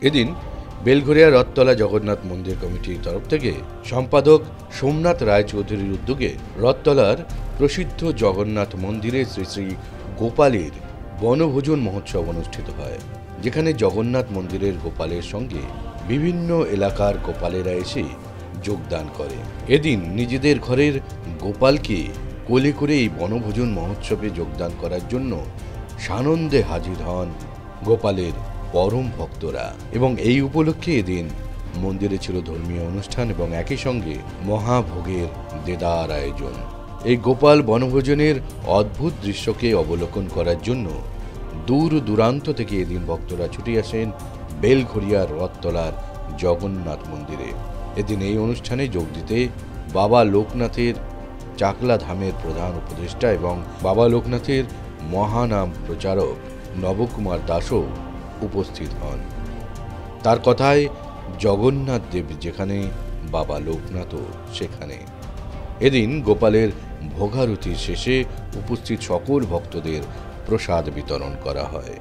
এদিন বেলঘরিয়া রথতলা জগন্নাথ মন্দির কমিটির তরফ থেকে সম্পাদক সোমনাথ রায়চৌধুরীর উদ্যোগে রথতলার প্রসিদ্ধ জগন্নাথ মন্দিরে শ্রী শ্রী গোপালের বনভোজন মহোৎসব অনুষ্ঠিত হয়, যেখানে জগন্নাথ মন্দিরের গোপালের সঙ্গে বিভিন্ন এলাকার গোপালেরা এসে যোগদান করে। এদিন নিজেদের ঘরের গোপালকে কোলে করে এই বনভোজন মহোৎসবে যোগদান করার জন্য সানন্দে হাজির হন গোপালের পরম ভক্তরা। এবং এই উপলক্ষে এদিন মন্দিরে ছিল ধর্মীয় অনুষ্ঠান এবং একই সঙ্গে মহাভোগের দেদার আয়োজন। এই গোপাল বনভোজনের অদ্ভুত দৃশ্যকে অবলোকন করার জন্য দূর দূরান্ত থেকে এদিন ভক্তরা ছুটে আসেন বেলঘরিয়ার রথতলার জগন্নাথ মন্দিরে। এদিন এই অনুষ্ঠানে যোগ দিতে বাবা লোকনাথের চাকলা ধামের প্রধান উপদেষ্টা এবং বাবা লোকনাথের মহানাম প্রচারক নবকুমার দাসও উপস্থিত হন। তার কথায় জগন্নাথ দেব যেখানে, বাবা লোকনাথও সেখানে। এদিন গোপালের ভোগারতির শেষে উপস্থিত সকল ভক্তদের প্রসাদ বিতরণ করা হয়।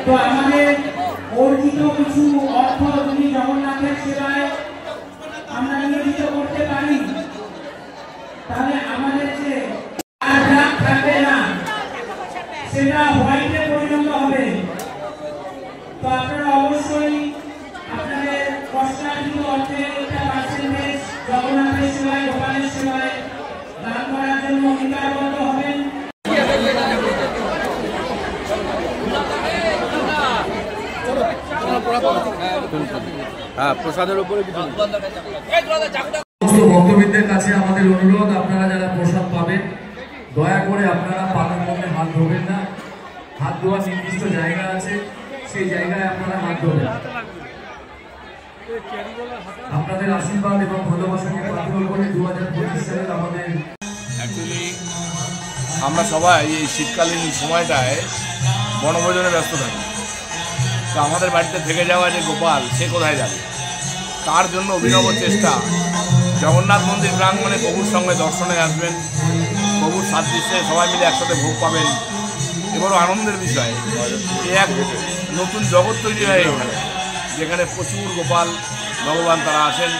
तो हमारे अर्जित किछु अर्थ যদি জগন্নাথের সেবায় আমরা নিয়োজিত করতে পারি তাহলে আমাদের যে আগ্রহ থাকবে না সেটা হোয়াইটে পরিণত হবে। তো আপনারা অবশ্যই আপনাদের কষ্টার্জিত অর্থের একটা পার্সেন্টেজ জগন্নাথের সেবায় গোপালের সেবায় দান করার জন্য অঙ্গীকারবদ্ধ হবেন। প্রসাদের উপরে কিছু ভক্তবৃন্দের কাছে আমাদের অনুরোধ, আপনারা যারা প্রসাদ পাবেন দয়া করে আপনারা পানের মধ্যে হাত ধোবেন না। হাত ধোয়ার নির্দিষ্ট জায়গা আছে, সেই জায়গায় আপনারা হাত ধোবেন। আপনাদের আশীর্বাদ এবং ভালোবাসাকে পাত্র করে 2025 সালের আমাদের অ্যাকচুয়ালি আমরা সবাই এই শীতকালীন সময়টায় বনভোজনে ব্যস্ত থাকি। তো আমাদের বাড়িতে থেকে যাওয়া যে গোপাল সে কোথায় যাবে, তার জন্য অভিনব চেষ্টা। জগন্নাথ মন্দির প্রাঙ্গণে প্রভুর সঙ্গে দর্শনে আসবেন, প্রভুর সাদৃশ্যে সবাই মিলে একসাথে ভোগ পাবেন। এবারও আনন্দের বিষয় এ এক নতুন জগৎ তৈরি হয় এখানে, যেখানে প্রচুর গোপাল ভগবান তারা আসেন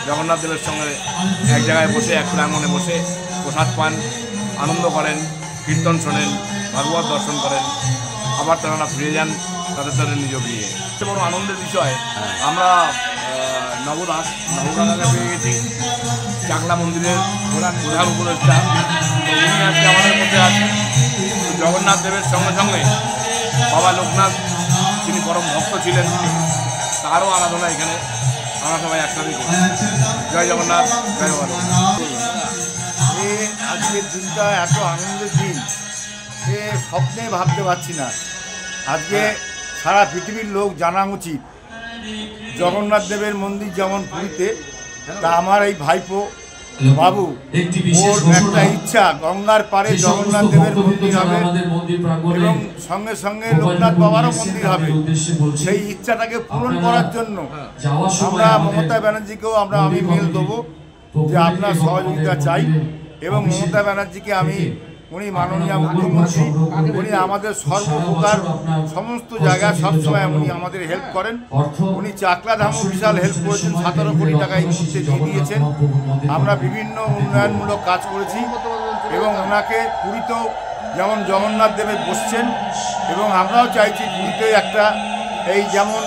জগন্নাথ দেবের সঙ্গে এক জায়গায় বসে, এক প্রাঙ্গণে বসে প্রসাদ পান, আনন্দ করেন, কীর্তন শোনেন, ভাগবত দর্শন করেন, আবার তারা ফিরে যান তাদের নিজ গৃহে। সবচেয়ে বড় আনন্দের বিষয়, আমরা নবদাদাকে পেয়ে গেছি, চাকলা মন্দিরের প্রধান উপদেষ্টা। উনি আজকে আমাদের মধ্যে আছেন। জগন্নাথ দেবের সঙ্গে সঙ্গে বাবা লোকনাথ, তিনি পরম ভক্ত ছিলেন, তারও আরাধনা এখানে আমরা সবাই একসাথে করি। জয় জগন্নাথ, জয় জগন্নাথ। আজকের দিনটা এত আনন্দের দিন, সে স্বপ্নে ভাবতে পারছি না। আজকে সারা পৃথিবীর লোক জানা উচিত জগন্নাথ দেবের মন্দির যেমন পুরীতে, তা আমার এই ভাইপো বাবু ওর একটা ইচ্ছা, গঙ্গার পাড়ে জগন্নাথ দেবের মন্দির হবে এবং সঙ্গে সঙ্গে লোকনাথ বাবারও মন্দির হবে। সেই ইচ্ছাটাকে পূরণ করার জন্য আমরা মমতা ব্যানার্জিকেও আমি মেল দেবো যে আপনার সহযোগিতা চাই। এবং মমতা ব্যানার্জিকে উনি মাননীয় মুখ্যমন্ত্রী, উনি আমাদের সর্বপ্রকার সমস্ত জায়গায় সবসময় উনি আমাদের হেল্প করেন। উনি চাকলা ধামও বিশাল হেল্প করেছেন, 17 কোটি টাকা এই মুহূর্তে দিয়ে দিয়েছেন। আমরা বিভিন্ন উন্নয়নমূলক কাজ করেছি এবং ওনাকে পুরীতেও যেমন জগন্নাথ দেবে বসছেন, এবং আমরাও চাইছি পুরীতে একটা এই যেমন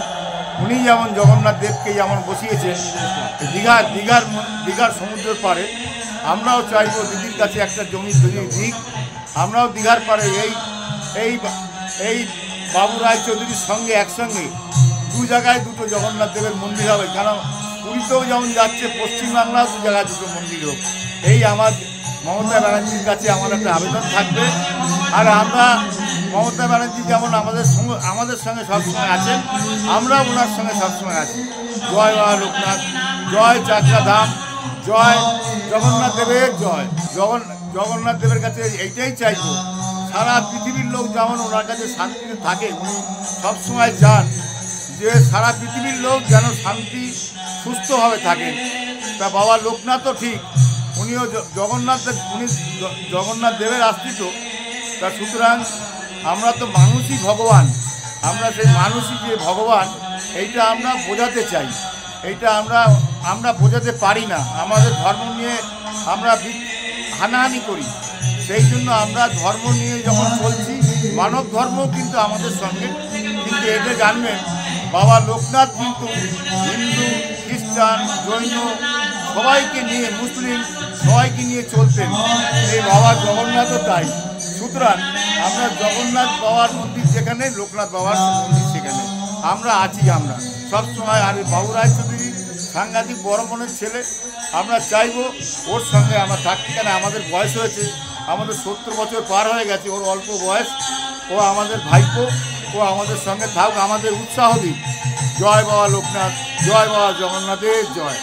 উনি যেমন জগন্নাথ দেবকে যেমন বসিয়েছেন দীঘার সমুদ্রের পাড়ে, আমরাও চাইবো দিদির কাছে একটা জমি দিক, আমরাও দীঘার পাড়ে এই বাবু রায়চৌধুরীর সঙ্গে একসঙ্গে দু জায়গায় দুটো জগন্নাথ দেবের মন্দির হবে। কারণ পুরীতেও যেমন যাচ্ছে, পশ্চিমবাংলাও দু জায়গায় দুটো মন্দির হোক। এই আমার মমতা ব্যানার্জির কাছে আমার একটা আবেদন থাকবে। আর আমরা মমতা ব্যানার্জি যেমন আমাদের সঙ্গে সবসময় আছেন, আমরা ওনার সঙ্গে সবসময় আছি। জয় বাবা লোকনাথ, জয় চাকলা ধাম, জয় জগন্নাথ দেবের জয়। জগন্নাথ দেবের কাছে এইটাই চাইব, সারা পৃথিবীর লোক যেমন ওনার কাছে শান্তিতে থাকে, উনি সবসময় চান যে সারা পৃথিবীর লোক যেন শান্তি সুস্থভাবে থাকে। তা বাবা লোকনাথও ঠিক, উনিও উনি জগন্নাথ দেবের আশ্রিত। তা সুতরাং আমরা তো মানুষই ভগবান, আমরা সেই মানুষই যে ভগবান এইটা আমরা বোঝাতে চাই, এইটা আমরা বোঝাতে পারি না। আমাদের ধর্ম নিয়ে আমরা হানাহানি করি, সেই জন্য আমরা ধর্ম নিয়ে যখন চলছি, মানব ধর্মও কিন্তু আমাদের সঙ্গে। কিন্তু এটা জানবেন বাবা লোকনাথ কিন্তু হিন্দু, খ্রিস্টান, জৈন সবাইকে নিয়ে, মুসলিম সবাইকে নিয়ে চলতেন। এই বাবা জগন্নাথও তাই। সুতরাং আমরা জগন্নাথ বাবার মন্দির যেখানে, লোকনাথ বাবার মন্দির সেখানে আমরা আছি। আমরা সবসময়, আর বাবু রায়চৌধুরী সাংঘাতিক বড় মনের ছেলে, আমরা চাইবো ওর সঙ্গে আমরা থাকতে। কেন আমাদের বয়স হয়েছে, আমাদের 70 বছর পার হয়ে গেছে, ওর অল্প বয়স, ও আমাদের ভাইপো, ও আমাদের সঙ্গে থাকুক, আমাদের উৎসাহ দিক। জয় বাবা লোকনাথ, জয় বাবা জগন্নাথের জয়।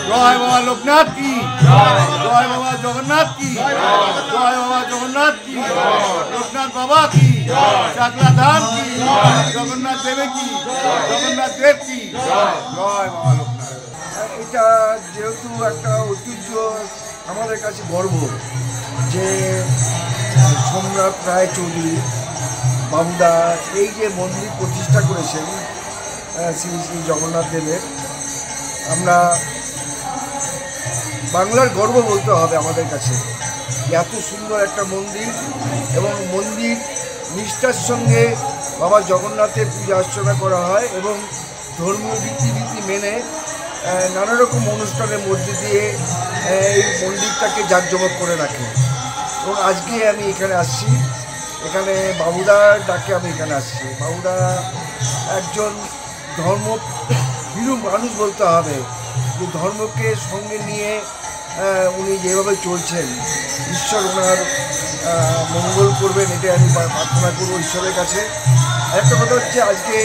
জয় বাবা লোকনাথ কি, জয় বাবা জগন্নাথ কি, জয় বাবা জগন্নাথ কি, লোকনাথ বাবা কি, চাকলা ধাম কি, জগন্নাথ দেবে কি, জগন্নাথ দেব কি, জয় বাবা লোকনাথ। এটা যেহেতু একটা ঐতিহ্য, আমাদের কাছে গর্ব যে সোমনাথ রায়চৌধুরী বাবুদা এই যে মন্দির প্রতিষ্ঠা করেছেন শ্রী শ্রী জগন্নাথ দেবের, আমরা বাংলার গর্ব বলতে হবে আমাদের কাছে। এত সুন্দর একটা মন্দির, এবং মন্দির নিষ্ঠার সঙ্গে বাবা জগন্নাথের পূজা অর্চনা করা হয়, এবং ধর্মীয় রীতিনীতি মেনে নানা রকম অনুষ্ঠানের মধ্যে দিয়ে এই মন্দিরটাকে জাঁকজমক করে রাখে। এবং আজকে আমি এখানে আসছি, এখানে বাবুদার ডাকে আমি এখানে আসছি। বাবুদা একজন ধর্মভীরু মানুষ বলতে হবে, যে ধর্মকে সঙ্গে নিয়ে উনি যেভাবে চলছেন, ঈশ্বর ওনার মঙ্গল করবেন, এটা আমি প্রার্থনা করব ঈশ্বরের কাছে। একটা কথা হচ্ছে, আজকে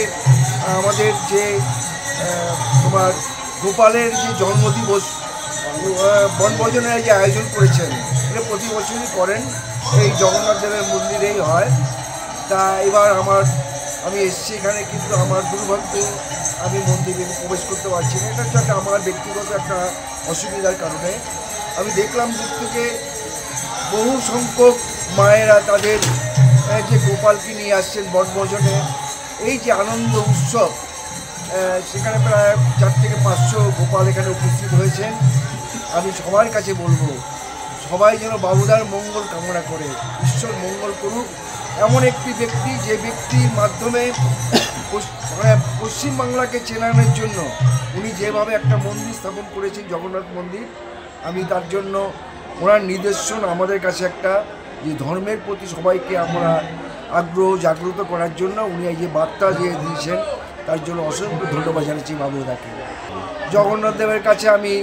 আমাদের যে তোমার গোপালের যে জন্মদিবস বনভোজনের যে আয়োজন করেছেন, এটা প্রতি বছরই করেন, এই জগন্নাথ দেবের মন্দিরেই হয়। তা এবার আমি এসেছি এখানে, কিন্তু আমার দুর্ভাগ্য আমি মন্দিরে প্রবেশ করতে পারছি না। এটা হচ্ছে একটা আমার ব্যক্তিগত একটা অসুবিধার কারণে। আমি দেখলাম দূর থেকে বহু সংখ্যক মায়েরা তাদের যে গোপালকে নিয়ে আসছেন বনভোজনে, এই যে আনন্দ উৎসব, সেখানে প্রায় 4 থেকে 500 গোপাল এখানে উপস্থিত হয়েছেন। আমি সবার কাছে বলবো, সবাই যেন বাবুদার মঙ্গল কামনা করে, ঈশ্বর মঙ্গল করুক। এমন একটি ব্যক্তি, যে ব্যক্তির মাধ্যমে পশ্চিমবাংলাকে চেনানোর জন্য উনি যেভাবে একটা মন্দির স্থাপন করেছেন, জগন্নাথ মন্দির, আমি তার জন্য ওনার নিদর্শন আমাদের কাছে একটা, যে ধর্মের প্রতি সবাইকে আমরা আগ্রহ জাগ্রত করার জন্য উনি এই যে বার্তা যে দিয়েছেন, তার জন্য অসংখ্য ধন্যবাদ জানাচ্ছি বাবুদাকে। জগন্নাথ দেবের কাছে আমি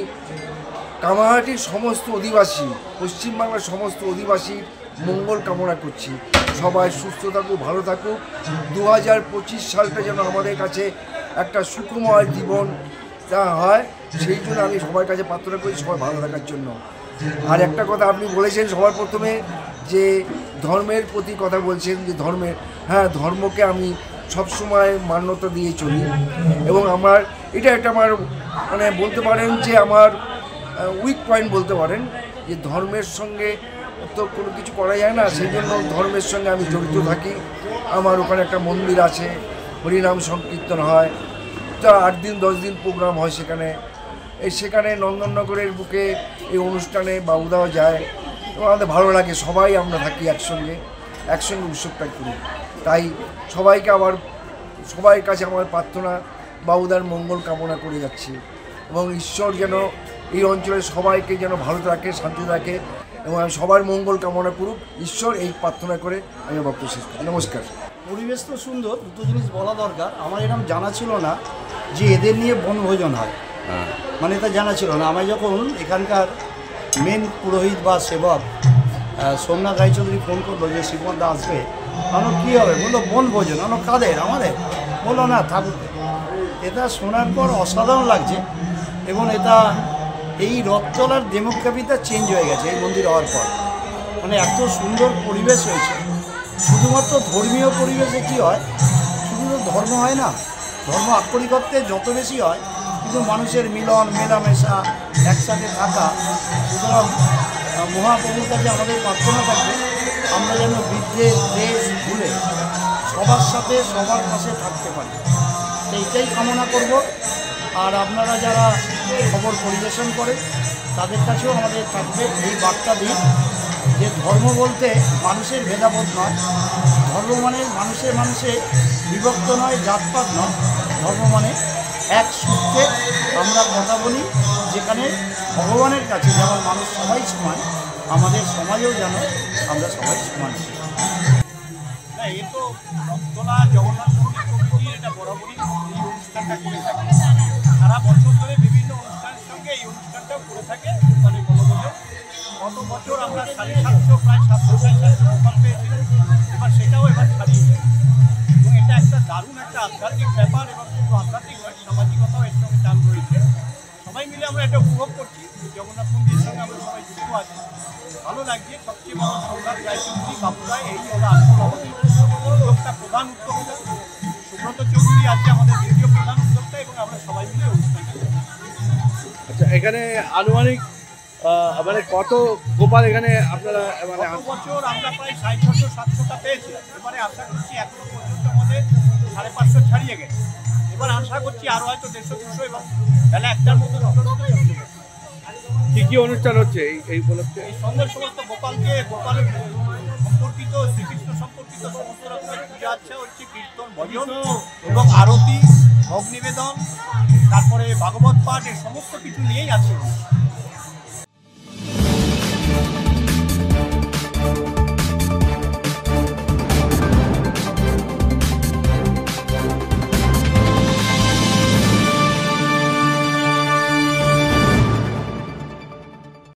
কামারহাটির সমস্ত অধিবাসী, পশ্চিমবাংলার সমস্ত অধিবাসীর মঙ্গল কামনা করছি। সবাই সুস্থ থাকুক, ভালো থাকুক। 2025 সালটা যেন আমাদের কাছে একটা সুখময় জীবন হয়, সেই জন্য আমি সবার কাছে প্রার্থনা করি, সবাই ভালো থাকার জন্য। আর একটা কথা আপনি বলেছেন সবার প্রথমে, যে ধর্মের প্রতি কথা বলছেন, যে ধর্মের, হ্যাঁ, ধর্মকে আমি সবসময় মান্যতা দিয়ে চলি, এবং আমার এটা একটা আমার মানে বলতে পারেন যে আমার উইক পয়েন্ট বলতে পারেন, যে ধর্মের সঙ্গে তো কোনো কিছু করা যায় না, সেই জন্য ধর্মের সঙ্গে আমি জড়িত থাকি। আমার ওখানে একটা মন্দির আছে, হরিনাম সংকীর্তন হয়, তা 8 দিন 10 দিন প্রোগ্রাম হয় সেখানে নন্দননগরের বুকে এই অনুষ্ঠানে বাবুদাও যায়, এবং আমাদের ভালো লাগে, সবাই আমরা থাকি একসঙ্গে উৎসবটা করি। তাই সবাই কাছে আমার প্রার্থনা, বাবুদার মঙ্গল কামনা করে যাচ্ছি, এবং ঈশ্বর যেন এই অঞ্চলের সবাইকে যেন ভালো রাখে, শান্তি রাখে, এবং আমি সবার মঙ্গল কামনা করুক ঈশ্বর, এই প্রার্থনা করে আমি বক্তব্য শেষ করি। নমস্কার। পরিবেশ তো সুন্দর, দুটো জিনিস বলা দরকার। আমার এরকম জানা ছিল না যে এদের নিয়ে বনভোজন হয়, মানে এটা জানা ছিল না। আমি যখন এখানকার মেন পুরোহিত বা সেবক সোমনাথ রায়চৌধুরী ফোন করলো যে শিবমদা আসবে, আমার কী হবে, বললো বনভোজন। আমার কাদের? আমাদের। বললো না, ঠাকুর। এটা শোনার পর অসাধারণ লাগছে, এবং এটা এই রথতলার ডেমোগ্রাফিটা চেঞ্জ হয়ে গেছে এই মন্দির হওয়ার পর। মানে এত সুন্দর পরিবেশ হয়েছে। শুধুমাত্র ধর্মীয় পরিবেশে কী হয়, শুধু তো ধর্ম হয় না, ধর্ম আক্ষরিক অর্থে যত বেশি হয়, কিন্তু মানুষের মিলন, মেলামেশা, একসাথে থাকা। সুতরাং মহাপ্রভুর কাছে আমাদের প্রার্থনা থাকবে আমরা যেন বিদ্বেষ দেশ ভুলে সবার সাথে সবার পাশে থাকতে পারি, এইটাই কামনা করব। আর আপনারা যারা খবর পরিবেশন করে তাদের কাছেও আমাদের থাকবে এই বার্তা দিন যে ধর্ম বলতে মানুষের ভেদাভেদ নয়, ধর্ম মানে মানুষে বিভক্ত নয়, জাতপাত নয়, ধর্ম মানে এক সূত্রে আমরা কথা বলি, যেখানে ভগবানের কাছে যেমন মানুষ সবাই সমান, আমাদের সমাজেও যেন আমরা সবাই সমান। এ তো রথতলা জগন্নাথ মন্দির কমিটি এটা বরাবরই এই অনুষ্ঠানটা করে থাকে, সারা বছর ধরে বিভিন্ন অনুষ্ঠানের সঙ্গে এই অনুষ্ঠানটাও করে থাকে। মানে বলো গত বছর আমরা 750 প্রায় 750 গোপাল পেয়েছিলাম, এবার সেটাও এবার ছাড়িয়ে যায় এবং এটা একটা দারুণ একটা আধ্যাত্মিক ব্যাপার এবং শুধু আধ্যাত্মিক নয়, সামাজিকতাও এর সঙ্গে টান রয়েছে। সবাই মিলে আমরা এটা উপভোগ করছি, জগন্নাথ মন্দিরের সঙ্গে আমরা সবাই যুক্ত আছি, ভালো লাগছে। সবচেয়ে বড় সম্রাট রায়চৌধুরী বাবুরায় এই হলো আসল আমাদের উদ্যোক্তা, প্রধান উদ্যোক্তা। সুব্রত চৌধুরী আছে আমাদের দ্বিতীয় প্রধান উদ্যোক্তা এবং আমরা সবাই মিলে অনুষ্ঠানটা করছি। আচ্ছা, এখানে আনুমানিক মানে কত গোপাল এখানে আপনারা মানে গত বছর আমরা প্রায় 650-700টা পেয়েছিলাম, এবারে আশা করছি এখনো পর্যন্ত আমাদের 550 ছাড়িয়ে গেছে। এবার আশা করছি আরও হয়তো 150-200 এবং বেলা 1টার মতো কি অনুষ্ঠান হচ্ছে এই উপলক্ষে? এই সঙ্গে সমস্ত গোপালের সম্পর্কিত, শ্রীকৃষ্ণ সম্পর্কিত সমস্ত রকমের পূজা আচ্ছা হচ্ছে, কীর্তন, ভজন এবং আরতি, ভোগ নিবেদন, তারপরে ভাগবত পাঠ, এই সমস্ত কিছু নিয়েই আছে।